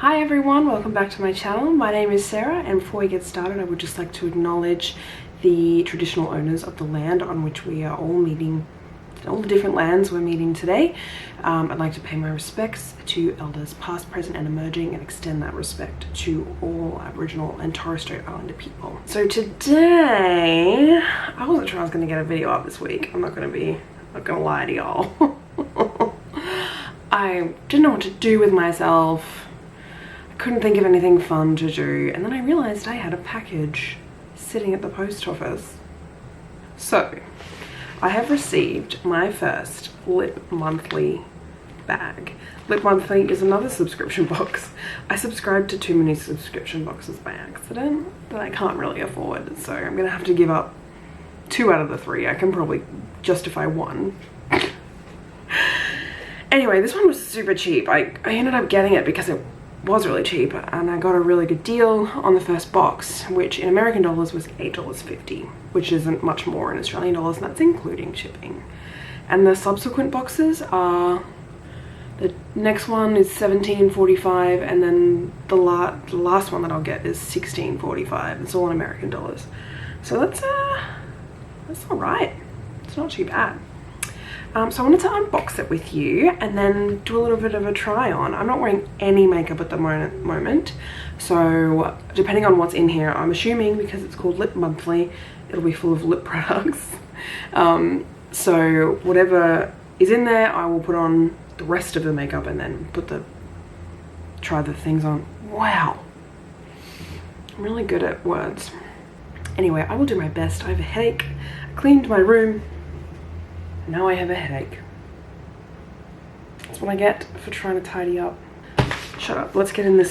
Hi everyone, welcome back to my channel. My name is Sarah, and before we get started I would just like to acknowledge the traditional owners of the land on which we are all meeting, all the different lands we're meeting today. I'd like to pay my respects to elders past, present and emerging, and extend that respect to all Aboriginal and Torres Strait Islander people. So today, I wasn't sure I was going to get a video up this week. I'm not going to lie to y'all. I didn't know what to do with myself. Couldn't think of anything fun to do, and then I realized I had a package sitting at the post office. So I have received my first Lip Monthly bag. Lip Monthly is another subscription box. I subscribed to too many subscription boxes by accident that I can't really afford, so I'm gonna have to give up 2 out of the 3. I can probably justify 1. Anyway, this one was super cheap. I ended up getting it because it was really cheap, and I got a really good deal on the first box, which in American dollars was $8.50, which isn't much more in Australian dollars, and that's including shipping. And the subsequent boxes are, the next one is $17.45, and then the last one that I'll get is $16.45. It's all in American dollars, so that's all right. It's not too bad. So I wanted to unbox it with you and then do a little bit of a try on. I'm not wearing any makeup at the moment, so depending on what's in here, I'm assuming because it's called Lip Monthly, it'll be full of lip products. So whatever is in there, I will put on the rest of the makeup and then try the things on. Wow, I'm really good at words. Anyway, I will do my best. I have a headache. I cleaned my room. Now I have a headache. That's what I get for trying to tidy up. Shut up. Let's get into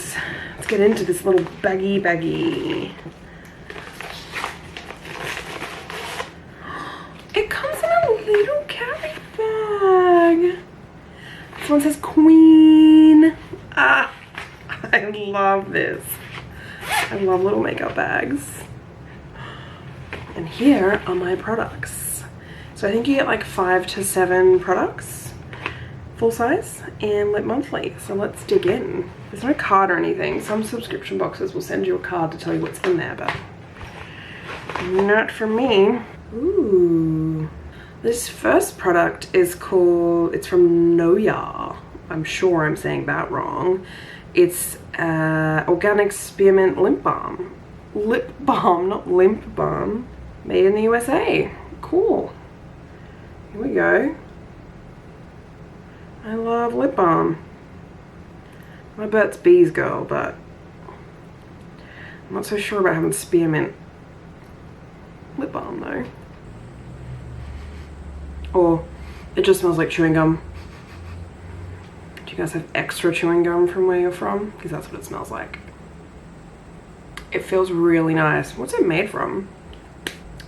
this little baggy. It comes in a little carry bag. This one says Queen. Ah, I love this. I love little makeup bags. And here are my products. So I think you get like 5 to 7 products, full size, in Lip Monthly. So let's dig in. There's no card or anything. Some subscription boxes will send you a card to tell you what's in there, but not for me. Ooh. This first product is called, it's from Noya. I'm sure I'm saying that wrong. It's organic spearmint lip balm. Lip balm, not limp balm. Made in the USA. Cool. Here we go. I love lip balm. I'm a Burt's Bees girl, but I'm not so sure about having spearmint lip balm though. Or it just smells like chewing gum. Do you guys have extra chewing gum from where you're from? Because that's what it smells like. It feels really nice. What's it made from?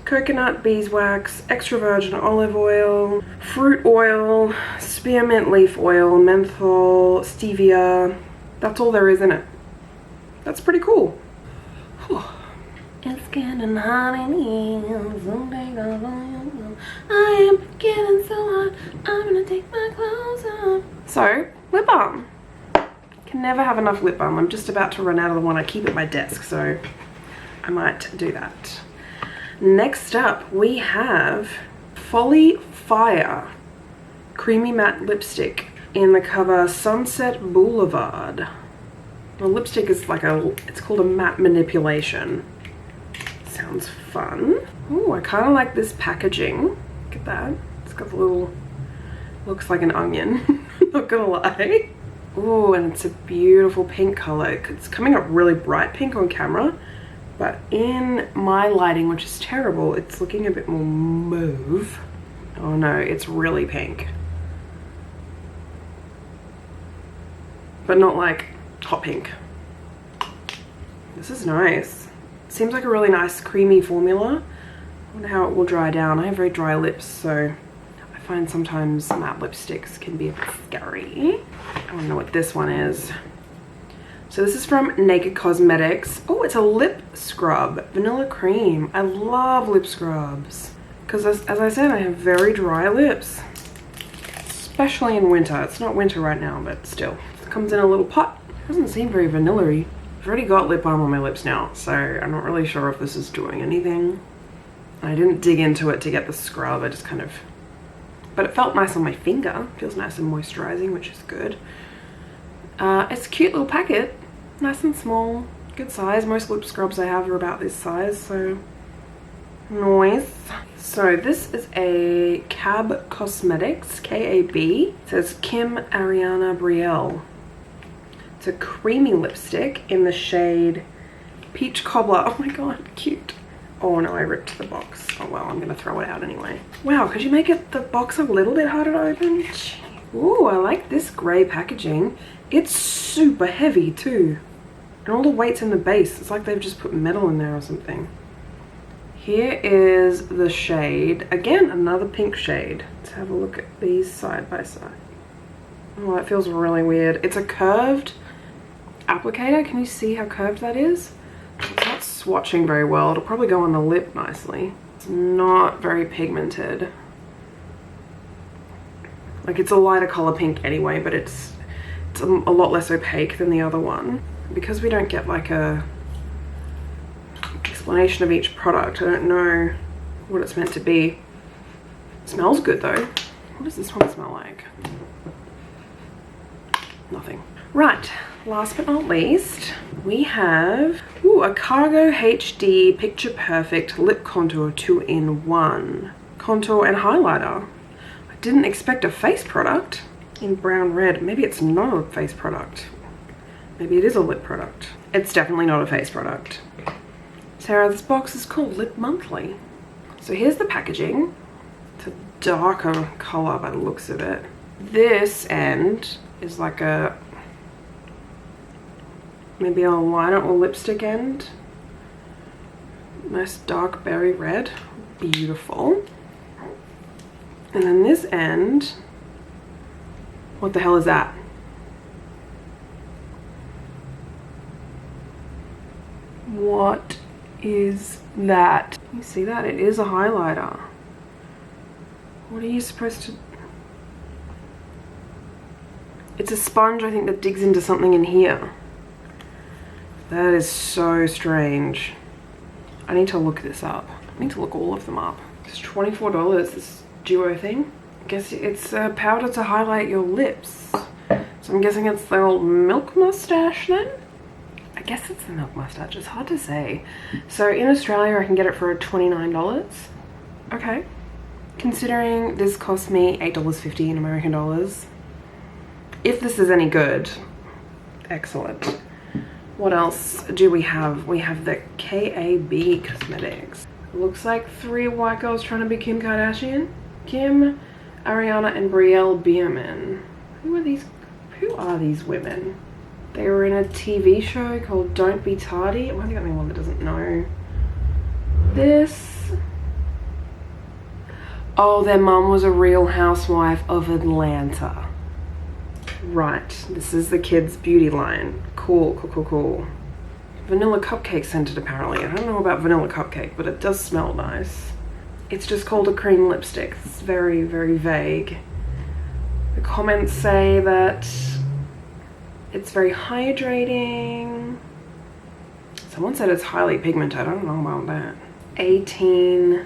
Coconut, beeswax, extra virgin olive oil, fruit oil, spearmint leaf oil, menthol, stevia. That's all there is in it. That's pretty cool. It's getting hot in here. I am getting so hot, I'm gonna take my clothes off. So, lip balm. Can never have enough lip balm. I'm just about to run out of the one I keep at my desk, so I might do that. Next up, we have Folly Fire Creamy Matte Lipstick in the cover Sunset Boulevard. The lipstick is like it's called a matte manipulation. Sounds fun. Ooh, I kind of like this packaging. Look at that. It's got the little, looks like an onion, not gonna lie. Ooh, and it's a beautiful pink color. It's coming up really bright pink on camera, but in my lighting, which is terrible, it's looking a bit more mauve. Oh no, it's really pink. But not like hot pink. This is nice. Seems like a really nice creamy formula. I wonder how it will dry down. I have very dry lips, so I find sometimes matte lipsticks can be a bit scary. I don't know what this one is. So this is from Naked Cosmetics. Oh, it's a lip scrub, vanilla cream. I love lip scrubs because as I said, I have very dry lips, especially in winter. It's not winter right now, but still. It comes in a little pot. Doesn't seem very vanilla-y. I've already got lip balm on my lips now, so I'm not really sure if this is doing anything. I didn't dig into it to get the scrub, I just kind of... But it felt nice on my finger. Feels nice and moisturizing, which is good. It's a cute little packet. Nice and small. Good size. Most lip scrubs I have are about this size, so... Nice. So this is a Cab Cosmetics, K-A-B. It says Kim Ariana Brielle. It's a creamy lipstick in the shade Peach Cobbler. Oh my god, cute. Oh no, I ripped the box. Oh well, I'm gonna throw it out anyway. Wow, could you make the box a little bit harder to open? Ooh, I like this grey packaging. It's super heavy too. And all the weight's in the base. It's like they've just put metal in there or something. Here is the shade. Again, another pink shade. Let's have a look at these side by side. Oh, that feels really weird. It's a curved applicator. Can you see how curved that is? It's not swatching very well. It'll probably go on the lip nicely. It's not very pigmented. Like, it's a lighter color pink anyway, but it's a lot less opaque than the other one. Because we don't get like a explanation of each product, I don't know what it's meant to be. It smells good though. What does this one smell like? Nothing. Right, last but not least, we have a Cargo HD Picture Perfect Lip Contour 2-in-1. Contour and highlighter. I didn't expect a face product in brown red. Maybe it's not a face product. Maybe it is a lip product. It's definitely not a face product. Sarah, this box is called Lip Monthly. So here's the packaging. It's a darker color by the looks of it. This end is like maybe a liner or lipstick end. Nice dark berry red. Beautiful. And then this end, what the hell is that? What is that? You see that? It is a highlighter. What are you supposed to... It's a sponge, I think, that digs into something in here. That is so strange. I need to look this up. I need to look all of them up. It's $24, this duo thing. I guess it's a powder to highlight your lips. So I'm guessing it's the old milk mustache then? I guess it's the milk mustache, it's hard to say. So in Australia I can get it for $29. Okay. Considering this cost me $8.50 in American dollars. If this is any good, excellent. What else do we have? We have the KAB Cosmetics. Looks like 3 white girls trying to be Kim Kardashian. Kim, Ariana, and Brielle Biermann. Who are these women? They were in a TV show called Don't Be Tardy. Am I the only one that doesn't know this? Oh, their mum was a real housewife of Atlanta. Right, this is the kids' beauty line. Cool, cool, cool, cool. Vanilla cupcake scented apparently. I don't know about vanilla cupcake, but it does smell nice. It's just called a cream lipstick. It's very, very vague. The comments say that it's very hydrating. Someone said it's highly pigmented. I don't know about that. $18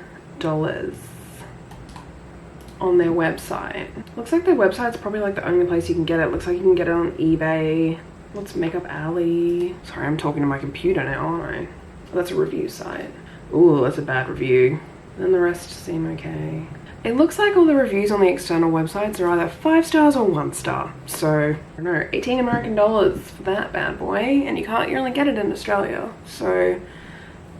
on their website. Looks like their website's probably like the only place you can get it. Looks like you can get it on eBay. What's Makeup Alley? Sorry, I'm talking to my computer now, aren't I? Oh, that's a review site. Ooh, that's a bad review. And the rest seem okay. It looks like all the reviews on the external websites are either 5 stars or 1 star. So, I don't know, 18 American dollars for that bad boy. And you only get it in Australia. So,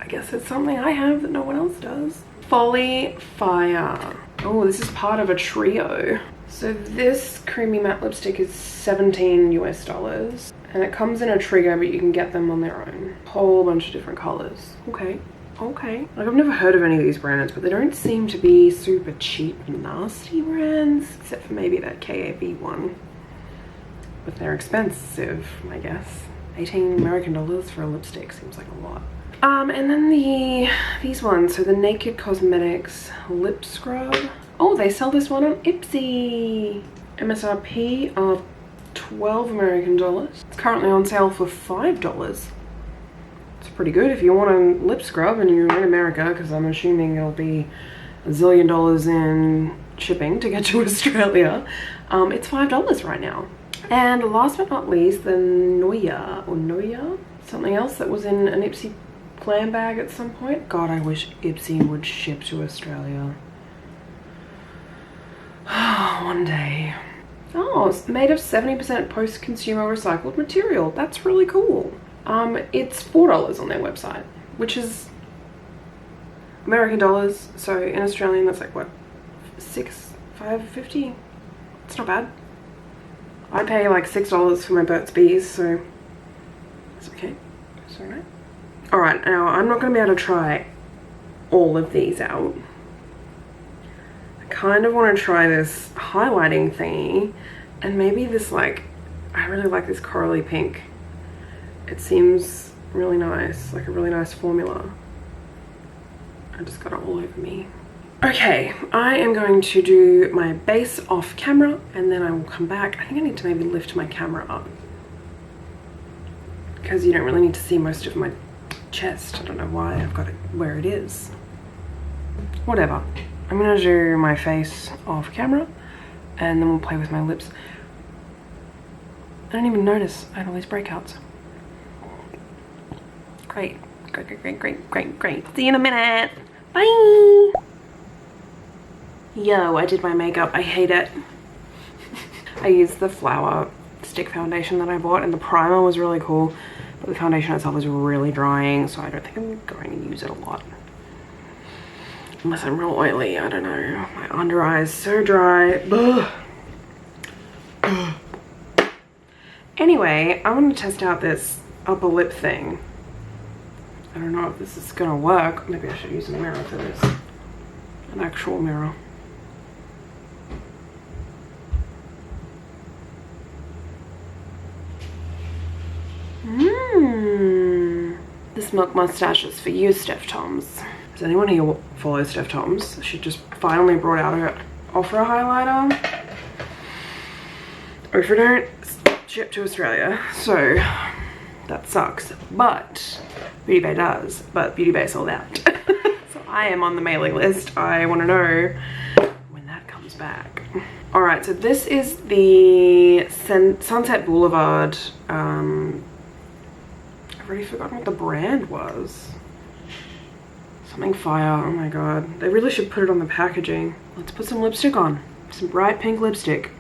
I guess it's something I have that no one else does. Folly Fire. Oh, this is part of a trio. So this creamy matte lipstick is $17 US. And it comes in a trigger, but you can get them on their own. Whole bunch of different colors. Okay. Okay. Like, I've never heard of any of these brands, but they don't seem to be super cheap, nasty brands, except for maybe that KAB one. But they're expensive, I guess. 18 American dollars for a lipstick seems like a lot. And then these ones, so the Naked Cosmetics lip scrub. Oh, they sell this one on Ipsy. MSRP of 12 American dollars. It's currently on sale for $5. It's pretty good if you want a lip scrub and you're in America, because I'm assuming it'll be a zillion dollars in shipping to get to Australia. It's $5 right now. And last but not least, the Noya, something else that was in an Ipsy glam bag at some point. God, I wish Ipsy would ship to Australia. One day. Oh, it's made of 70% post-consumer recycled material. That's really cool. It's $4 on their website, which is American dollars. So in Australian, that's like what, $5.50? It's not bad. I pay like $6 for my Burt's Bees, so it's okay. It's alright. Alright, now I'm not going to be able to try all of these out. I kind of want to try this highlighting thingy, and maybe this, like, I really like this corally pink. It seems really nice, like a really nice formula. I just got it all over me. Okay, I am going to do my base off camera and then I will come back. I think I need to maybe lift my camera up because you don't really need to see most of my chest. I don't know why I've got it where it is. Whatever. I'm gonna do my face off camera and then we'll play with my lips. I didn't even notice I had all these breakouts. Great. Great. See you in a minute. Bye. Yo, I did my makeup. I hate it. I used the Flower Stick foundation that I bought and the primer was really cool, but the foundation itself is really drying, so I don't think I'm going to use it a lot. Unless I'm real oily, I don't know. My under eye is so dry. Anyway, I'm going to test out this upper lip thing. I don't know if this is going to work. Maybe I should use a mirror for this. An actual mirror. This milk mustache is for you, Steph Toms. Does anyone here follow Steph Toms? She just finally brought out her Ofra highlighter. Or if you don't, ship to Australia. So that sucks. But Beauty Bay does. But Beauty Bay sold out. So I am on the mailing list. I want to know when that comes back. Alright, so this is the Sunset Boulevard. I've already forgotten what the brand was. Something fire. Oh my god. They really should put it on the packaging. Let's put some lipstick on. Some bright pink lipstick.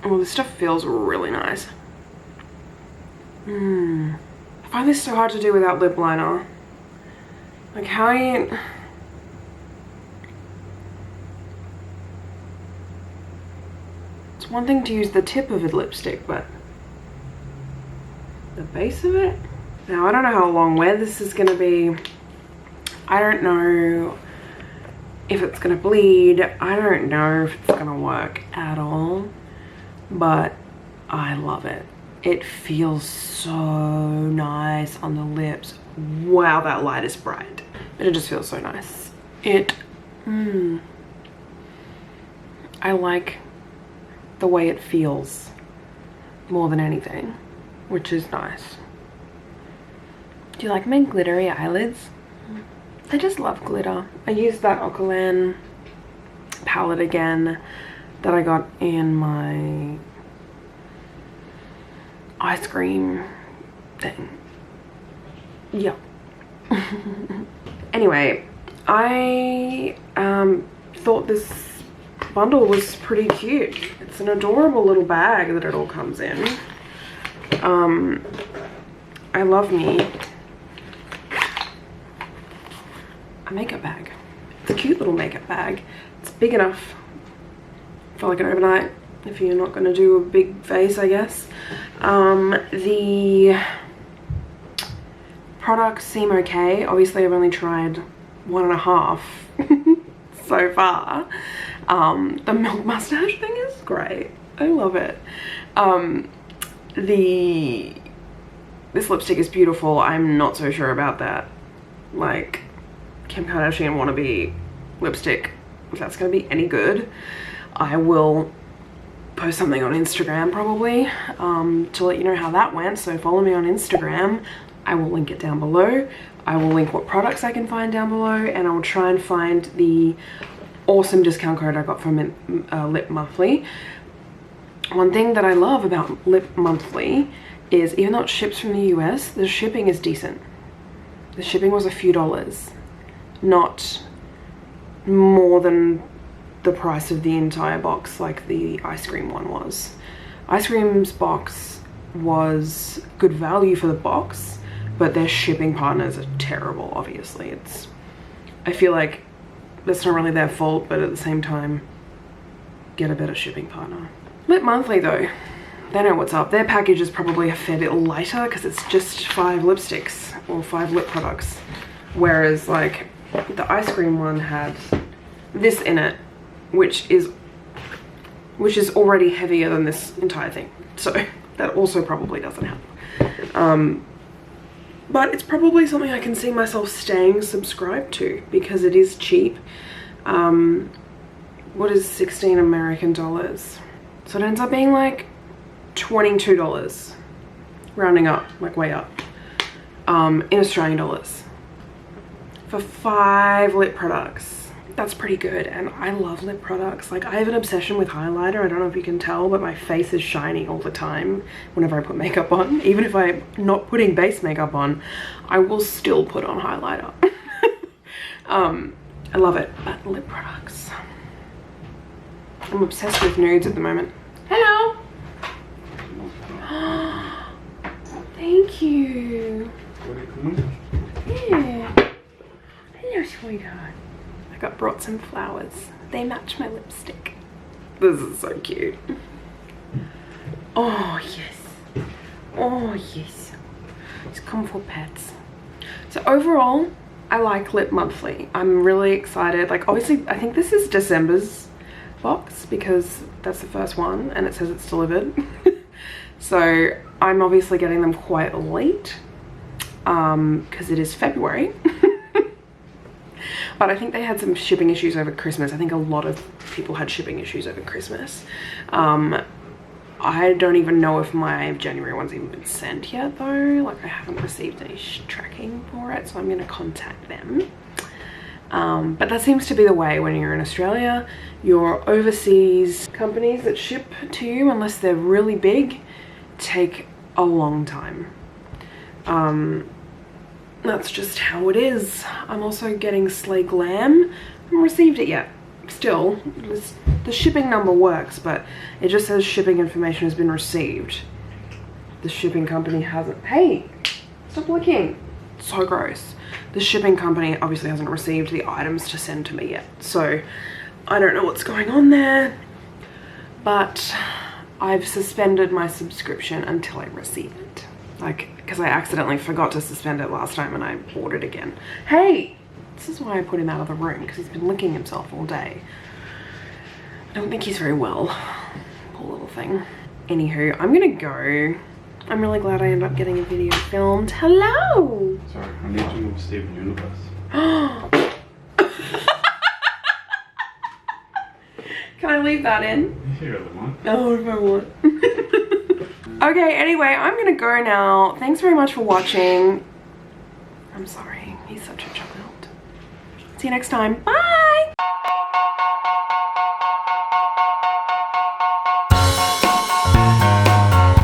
Oh, this stuff feels really nice. I find this so hard to do without lip liner. Like, how do you... It's one thing to use the tip of a lipstick, but the base of it? Now, I don't know how long wear this is going to be. I don't know if it's going to bleed. I don't know if it's going to work at all. But I love it. It feels so nice on the lips. Wow, that light is bright. But it just feels so nice. I like the way it feels more than anything, which is nice. Do you like my glittery eyelids? I just love glitter. I used that Ocolan palette again that I got in my ice cream thing. Yeah. Anyway, I thought this bundle was pretty cute. It's an adorable little bag that it all comes in. I love me a makeup bag. It's a cute little makeup bag. It's big enough for like an overnight if you're not going to do a big face, I guess. The products seem okay. Obviously I've only tried 1.5 so far. The milk mustache thing is great. I love it. The this lipstick is beautiful. I'm not so sure about that, like, Kim Kardashian wannabe lipstick, if that's gonna be any good. I will post something on Instagram probably to let you know how that went. So follow me on Instagram. I will link it down below. I will link what products I can find down below, and I will try and find the awesome discount code I got from Lip Monthly. One thing that I love about Lip Monthly is, even though it ships from the US, the shipping is decent. The shipping was a few dollars, not more than the price of the entire box like the ice cream one was. Ice cream's box was good value for the box, but their shipping partners are terrible, obviously. I feel like that's not really their fault, but at the same time, get a better shipping partner. Lip Monthly though, they know what's up. Their package is probably a fair bit lighter because it's just 5 lipsticks or 5 lip products. Whereas like the ice cream one had this in it, which is already heavier than this entire thing. So that also probably doesn't help. But it's probably something I can see myself staying subscribed to because it is cheap. What is 16 American dollars? So it ends up being like $22, rounding up, like way up, in Australian dollars for 5 lip products. That's pretty good, and I love lip products. Like, I have an obsession with highlighter. I don't know if you can tell, but my face is shiny all the time whenever I put makeup on. Even if I'm not putting base makeup on, I will still put on highlighter. I love it. But lip products, I'm obsessed with nudes at the moment. Hello. Thank you. Yeah. Hello, sweetheart. I brought some flowers. They match my lipstick. This is so cute. Oh yes. Oh yes. It's come for pets. So overall, I like Lip Monthly. I'm really excited. Like, obviously, I think this is December's box because that's the first one and it says it's delivered. So I'm obviously getting them quite late because it is February. But I think they had some shipping issues over Christmas. I think a lot of people had shipping issues over Christmas. I don't even know if my January one's even been sent yet though. Like, I haven't received any tracking for it, so I'm gonna contact them. But that seems to be the way when you're in Australia. Your overseas companies that ship to you, unless they're really big, take a long time. That's just how it is. I'm also getting Slay Glam. I haven't received it yet. Still, the shipping number works, but it just says shipping information has been received. The shipping company hasn't. Hey, stop looking. So gross. The shipping company obviously hasn't received the items to send to me yet. So I don't know what's going on there, but I've suspended my subscription until I receive it. Like, because I accidentally forgot to suspend it last time and I ordered again. Hey, this is why I put him out of the room, because he's been licking himself all day. I don't think he's very well. Poor little thing. Anywho, I'm gonna go. I'm really glad I ended up getting a video filmed. Hello! Sorry, I need to move Steven Universe. Can I leave that in? If you really want. Oh, if I want. Okay, anyway, I'm gonna go now. Thanks very much for watching. I'm sorry, he's such a child. See you next time. Bye!